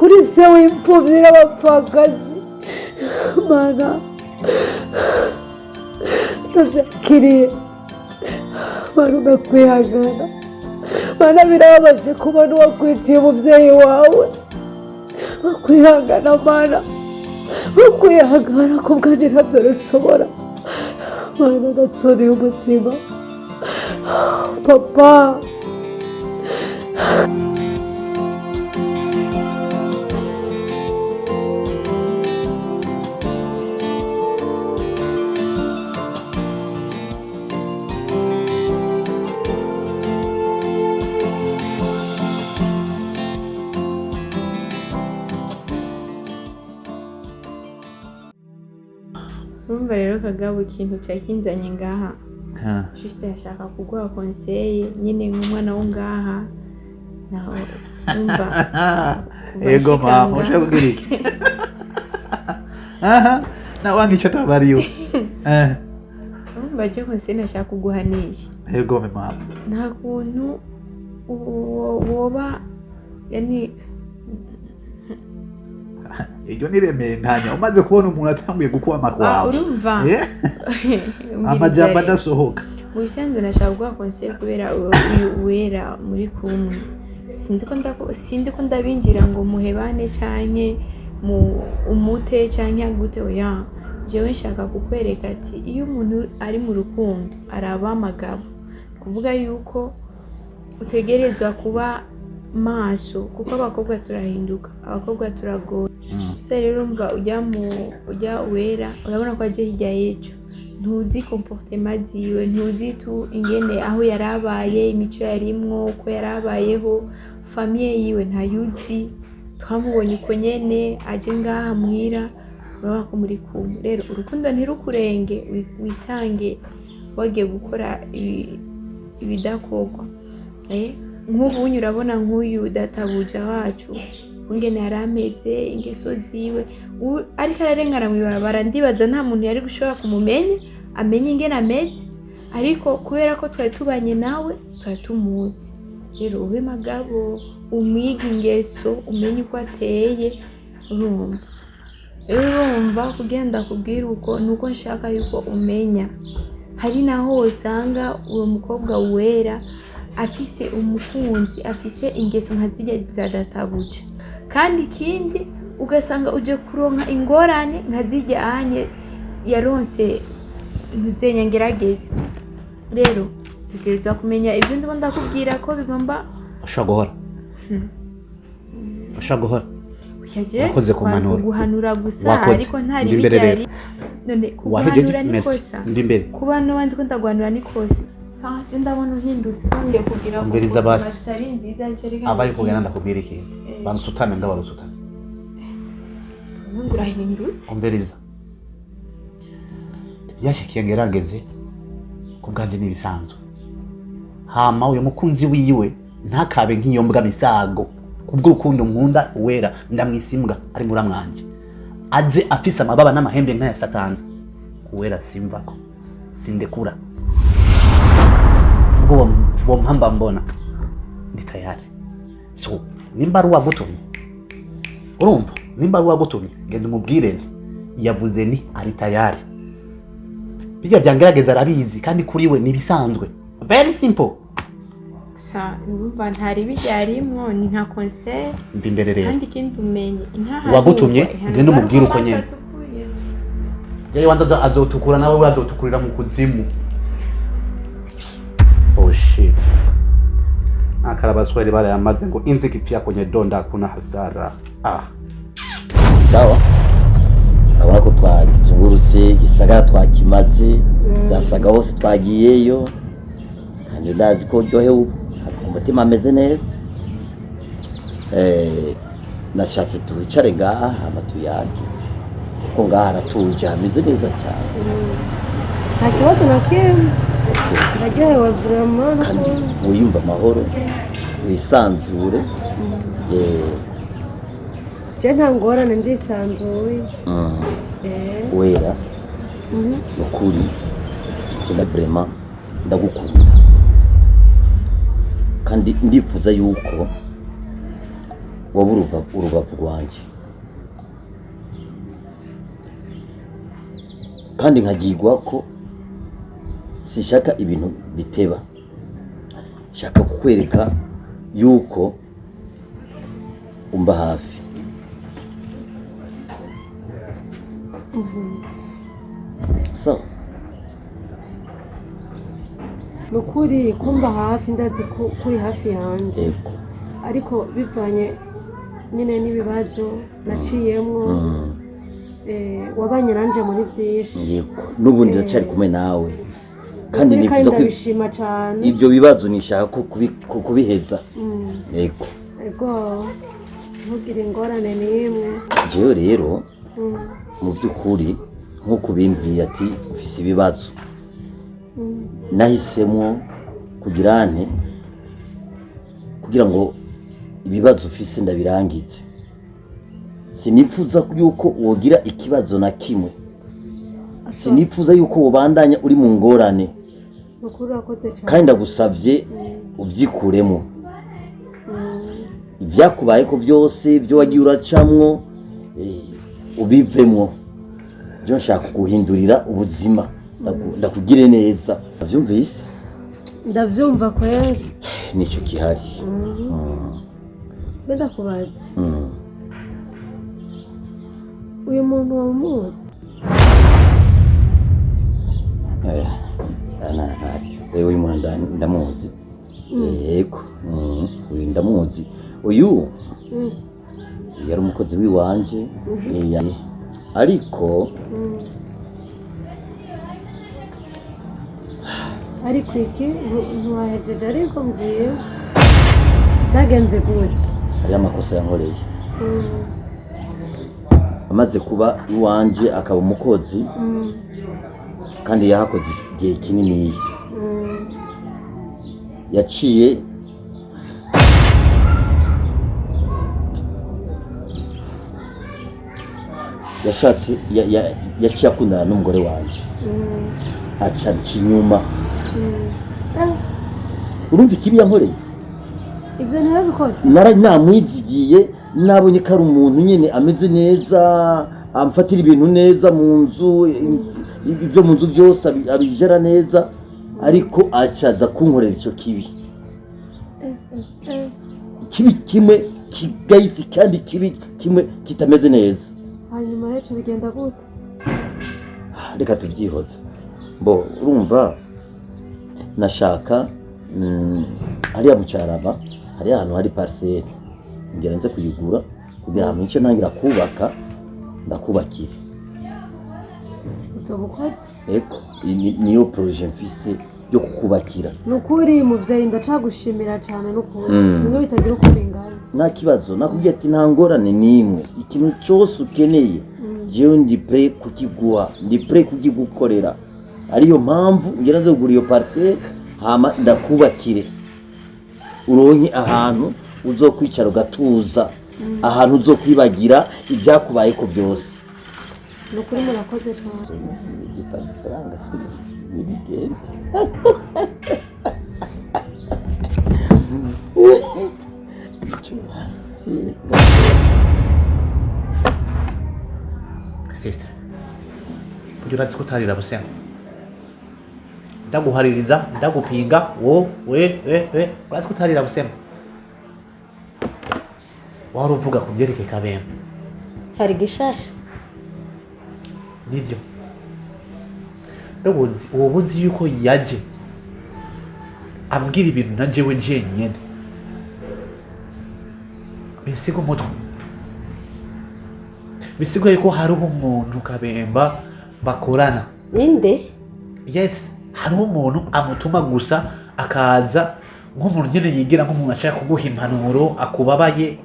kuri se w'imfubyi n'abapfakazi mana ndabyakiriye mana ugakwihangana mana birababaje kubona uwakwitiye umubyeyi wawe bakwihangana mana bakwihangana ko bwanjye ntabyo rushobora mana ndatoneye umutima papa urumva rero Kagabo ikintu cyakinzanye ngaha juste yashaka kuguha conseil nyine nk'umwana wo ngaha naho umva ego mama ushabwira iki na wangi cyo tabariyo urumva cyo conseil nashaka kuguha niyi ego mama nta kuntu woba yani iyo niremeye ntanya umaze kubona umuntu atanguye gukuba amakwawe urumva amajambo adasohoka mu bisanzwe nashaka kuguha conseil kubera wera muri kumwe sindi ko ndabinjira ngo muhebane canke mu umute canke gute oya jewe nshaka kukwereka ati iyo umuntu ari mu rukundo araba amagabo kuvuga yuko utegerezwa kuba maso kuko abakobwa turahinduka abakobwa turagora se rero umva ujya wera urabona ko aje hirya y'ejo ntuzi comportement ziwe ntuzi tu ingene aho yarabaye imico yarimwo uko yarabayeho famille yiwe ntayuzi twamubonye uko nyene aje ngaha muhira urabona ko muri kumwe rero urukundo ntirukurenge wisange wagiye gukora ibidakorwa nk'ubu urabona nk'uyu databuja wacu ungene yarameze ingeso ziwe ariko ararengana mu ibarabara ndibaza nta muntu yari gushobora kumumenya amenye ingene ameze ariko kubera ko twari tubanye nawe twari tumuzi rero ube magabo umwiga ingeso umenye uko ateye urumva kugenda kubwira uko nuko nshaka yuko umenya hari naho usanga uwo mukobwa wera afise umukunzi afise ingeso nka zijya za databuja kandi ikindi ugasanga uje kuronka ingorane nka zijya anye yaronse ntuzenya ngerageze rero tugereza kumenya ibyo ndimo ndakubwira ko bigomba ushagohora wakoze guhanura gusa ariko ntari bijyari none kuhanura nikosa kuba n'abandi ko ndaguhanura nikosa sanje ndabona uhindutse ngiye kugira ngo batari nziza ncereka abaye kugenda ndakubwira iki bansutane ndabarusutane ngurahindutse umberiza yashikiye ngerageze kubwanje nibisanzwe hama uyo mukunzi wiwe ntakabe nk'iyo mbwa misago kubw'urukundo nkunda wera ndamwisimbwa ari muri amwanje aze afise amababa n'amahembe nk'aya satani wera simvako sindekura bo mpamba mbona ndi tayari so nimba ari uwagutumye urumva nimba ari uwagutumye ngende umubwire yavuze ni ari tayari bijya byangerageza arabizi kandi kuri we nibisanzwe very simple urumva ntari bijyarimwo ni nka conseil mbi imbere rero kandi ikindi umenye uwagutumye ngende umubwire uko nyene yeye wanda azotukura nawe azotukurira mu kuzimu. Oh shit. Akarabaswahili wale yamaze ngo inziki pia kwenye donda hakuna hasara. Sawa. Urabona ko twazungurutse gisagara twakimaze zasaga hose twagiyeyo kandi ndazi ko ryohewe umutima ameze neza. Nashatse tuwicare ngaha hama tuyage kuko ngaha haratuje hameze neza cyane. Nta kibazo na kimwe. Naryohewe vraiment kandi wiyumva amahoro wisanzure. Je nta ngorane ndisanzuye. Wera nukuri cyane vraiment ndagukunda kandi ndifuza yuko waba urubavu rwanjye kandi nkagirwa ko sishaka ibintu biteba, shaka kukwereka yuko umba hafi. So nukuri kumba hafi ndazi kuri hafi yanjye yego ariko bivanye nyine n'ibibazo naciyemwo wabanye nanje muri byinshi yego n'ubundi ndacyari kumwe nawe kandi nifuza ko ndabishima cyane ibyo bibazo nishaka kubiheza. Yego ego ntugire ingorane n'imwe. jewe rero mu by'ukuri nk'uko bimbwiye ati ufise ibibazo, nahisemo kugira ngo ibibazo ufise ndabirangize. Sinifuza yuko wogira ikibazo na kimwe, sinifuza yuko wobandanya uri mu ngorane, kandi ndagusavye ubyikuremo. Ibyakubaye ko byose ibyo wagiye uracamwo ubivemwo, byo nshaka kuguhindurira ubuzima ndakugire neza. Ndabyumvise? Ndabyumva kweli. Nicyo gihari. Ndakubaza uyu muntu wamuzi? Uyu muntu ndamuzi. Yego uyu ndamuzi. Uyu yari umukozi w'iwanje, ariko iki ntiwahejeje ariko mbwiye byagenze gute? hariyo amakosa yankoreye. Amaze kuba iwanje akaba umukozi kandi yahakoze igihe kinini, yaciye yashatse yaciye akundana n'umugore wanje aca inyuma. Urumva ikibi yankoreye? Ibyo narabikoze. Namwizigiye, nabonye ko ari umuntu nyine ameze neza, amfatira ibintu neza mu nzu, ibyo mu nzu byose abijera neza, ariko acaza kunkorera icyo kibi. Ikibi kimwe kigayitse kandi kibi kimwe kitameze neza. Hanyuma rero bigenda gute? Reka tubyihoze. Urumva nashaka hariya mu Cyarama hari ahantu hari parcelle ngira nze kuyigura kugira ngo icyo ntangira kubaka ndakubakire. Utobukoze? Eko niyo projet mfise yo kukubakira. Nukuri muvyeyi ndacagushimira cyane nukuri. Niyo bitagira uko bingana. Nta kibazo, nakubwiye ati nta ngorane nimwe. Ikintu cyose ukeneye jewe ndi prêt kukiguha, ndi prêt kugigukorera. Ariyo mpamvu ngira nze kugura iyo parcelle hama ndakubakire. Uronke ahantu uzokwicara ugatuza, ahantu uzokwibagira ibyakubaye ko byose. Nukuri murakoze cyane. Sister, urazi ko utarira busema, ndaguhaririza ndagupinga we urazi ko utarira busema. Wari uvuga ku byerekeye Kabemba. Hari gishasha? Nibyo. Uwo buzi yuko yaje ambwira ibintu na jewe njenyene bisigo umutwe, bisigaye ko hariho umuntu Kabemba bakorana. Ninde? Yes, hariho umuntu amutuma gusa akaza nk'umuntu nyine yigira nk'umuntu ashaka kuguha impanuro akubabaye.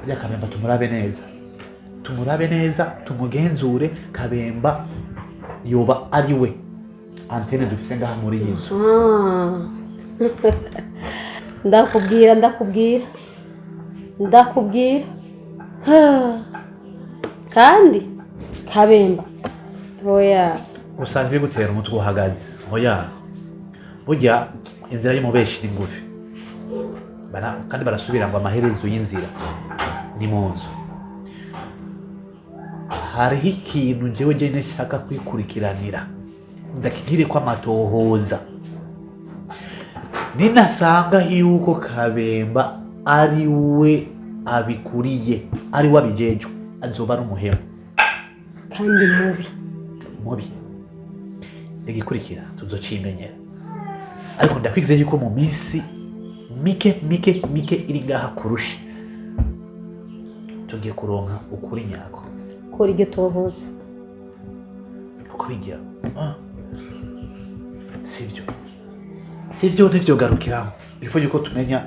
Ya Kabemba tumurabe neza tumugenzure. Kabemba yoba ari we antene dufise ngaha muri iyi nzu. Ndakubwira kandi Kabemba hoya usanzwe gutera umutwe uhagaze. Hoya burya inzira y'umubeshi ni ngufi. kandi barasubira ngo amaherezo y'inzira ni mu nzu. Hariho ikintu njyewe njyewe nshaka kwikurikiranira, ndakigire ko amatohoza. Ninasanga yuko Kabemba ari we abikuriye, ari we abijejwe, azoba ari umuhemu kandi mubi. Igikurikira tuzocimenyera, ariko ndakwizeye yuko mu minsi mike iri ngaha kurusha tugiye kuronka ukuri nyako. kora iryo tohoza. Ukuri njya sivyo ntivyogarukiraho, bifo yuko tumenya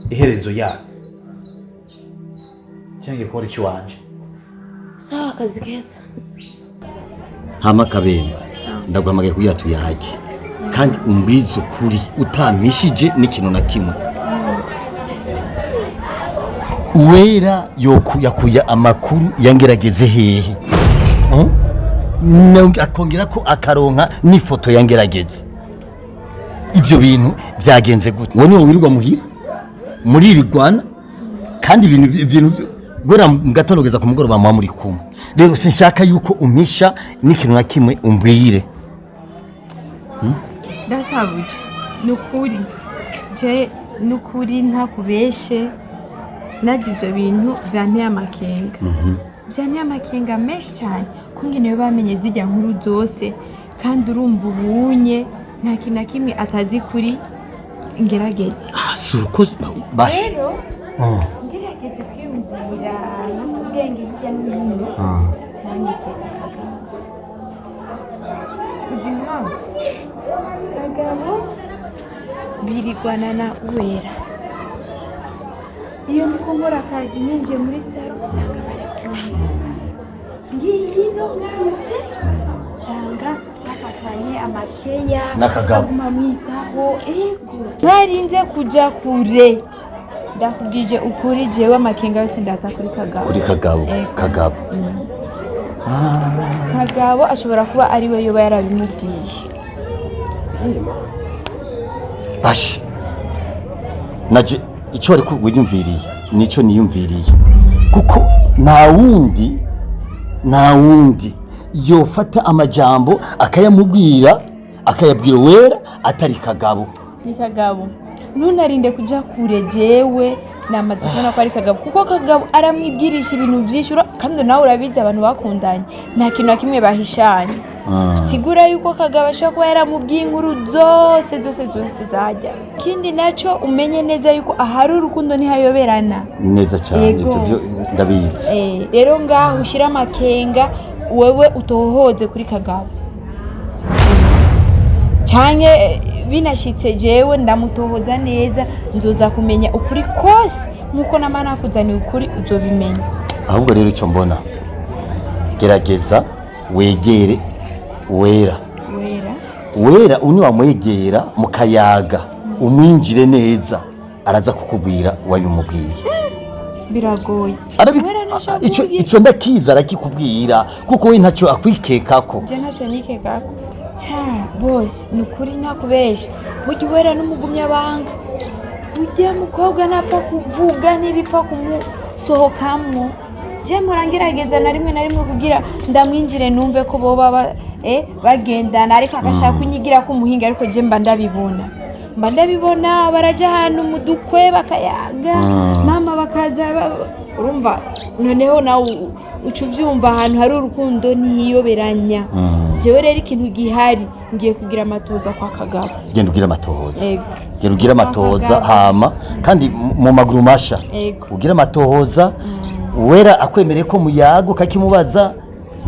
iherezo yayo. Cyangwa gukora iki wanje? Sawa, akazi keza. Hama Kabemba, ndaguhamagaye kugira tuyahage kandi umbwize ukuri utampishije n'ikintu na kimwe. Uwera yakuye amakuru yangerageze hehe? Akongera ko akaronka n'ifoto yangerageze. Ibyo bintu byagenze gute? Wowe wirirwa muhira muri irigwana kandi ibintu gora ngatonogeza ku mugoroba mwa muri kumwe. Rero sinshaka yuko umpisha n'ikintu na kimwe umbwire. Databuja, nukuri je nukuri ntakubeshe, naje ibyo bintu byanteye amakenga. Byanteye amakenga menshi cyane kungene bamenye zijya nkuru zose, kandi urumva ubunye nta kintu na kimwe atazi kuri ngerageze. Suko bashi. Rero ngerageze kwiyumvira n'ubwenge hirya no hino cyane uzi impamvu Kagabo birigwana na Uwera. Iyo ndiko nkora akazi ninjiye muri salo usanga barakumwe, ngiyi no mwamutse usanga bafatanye amakeya n'Akagabo mwitaho. Ego narinze kuja kure, ndakubwije ukuri jewe amakenga yose ndata kuri Kagabo. Kuri Kagabo. Kagabo ashobora kuba ari we yoba yarabimubwiye. Bashi. Naje icyo ari kuwiyumviriye nico niyumviriye, kuko nta wundi yofata amajambo akayamubwira akayabwira Uwera atari Kagabo. Ni Kagabo. Ntunarinde kuja kure jewe namaze kubona ko ari Kagabo, kuko Kagabo aramwibwirisha ibintu byishura, kandi nawe urabizi abantu bakundanye nta kintu na kimwe bahishanye. Sigura yuko Kagabo ashobora kuba yaramubwiye inkuru zose zajya. Kindi nacyo umenye neza yuko ahari urukundo ntihayoberana neza cyane. Ibyo ndabizi. Rero ngaho ushira amakenga wewe utohoze kuri Kagabo, cyane binashitse jewe ndamutohoza neza, nzoza kumenya ukuri kose nkuko namana kuzaniye ukuri uzobimenya. Ahubwo rero icyo mbona, gerageza wegere Uwera uni wamwegera mukayaga umwinjire neza, araza kukubwira wabimubwiye. Biragoye. Icyo ndakiza arakikubwira kuko we ntacyo akwikekako. Je ntacyo nikekako. Boss nukuri nakubesha, burya Uwera n'umugumya banga. Burya mukobwa napfa kuvuga niripfa kumusohokamwo. Je murangerageza na rimwe kugira ndamwinjire numve ko boba bagendana, ariko agashaka kunyigira ko umuhinga, ariko je mba ndabibona baraja ahantu mu dukwe bakayaga, mama bakaza urumva. Noneho nawe uca uvyumva ahantu hari urukundo ntiyoberanya. Jewe rero ikintu gihari ngiye kugira amatoza kwa Kagabo. Genda ugira amatoza hama kandi mu maguru masha. Ugira amatohoza, Uwera akwemereye ko muyago kakimubaza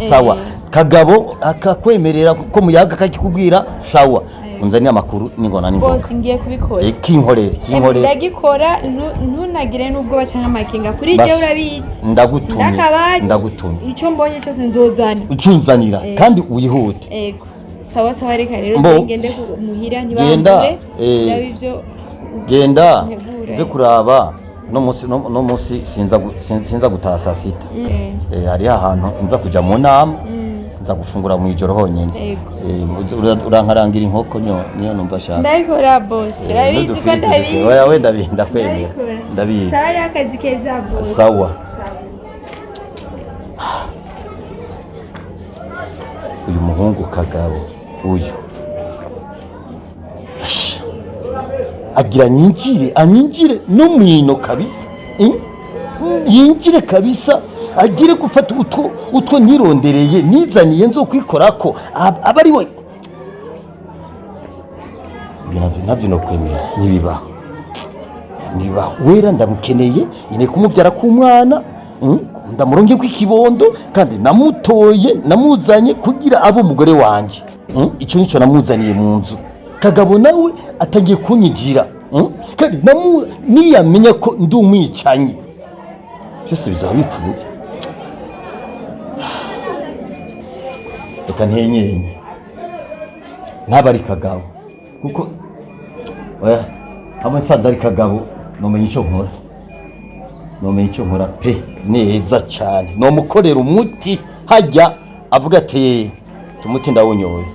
sawa, Kagabo akakwemerera ko muyaga kakikubwira sawa. Unzaniye amakuru ningona ningoga. Bose ngiye kubikora. Kinkorere. Ndagikora, ntunagire nubwo bacanga amakenga kuri je urabizi. Ndagutumye. Icyo mbonye cyose nzozana. Ucunzanira kandi uyihute. Sawa reka rero ngende muhira ntibambure. Ndabivyo genda uze kuraba no munsi sinza gutaha saa sita. Hari ahantu nza kuja mu nama, za gufungura mu ijoro honyine. Yego. Urankarangira inkoko niyo numva shaka. Ndabikora boss. Urabizi ko ndabizi. Oya wenda ndakwemera. Ndabizi. Sawa rero akazi keza boss. Sawa. Uyu muhungu Kagabo uyu agira anyinjire no mwino kabisa, yinjire kabisa, agire gufata utwo nirondereye nizaniye nzo kwikorako aba ari we. Nabyo no kwemera nibibaho wera ndamukeneye ine kumubyara k'umwana, ndamuronge kw'ikibondo kandi namuzanye kugira abo umugore wanje. Icyo nico namuzaniye mu nzu. Kagabo nawe atangiye kunyijira, kandi niyamenya ko ndi umwicanyi byose bizaba bipfuye. Reka ntenyenye ntaba ari Kagabo, kuko oya hamwe nsanze ari Kagabo nomenya icyo nkora pe neza cyane, nomukorera umuti hajya avuga ati tumuti ndawunyoye.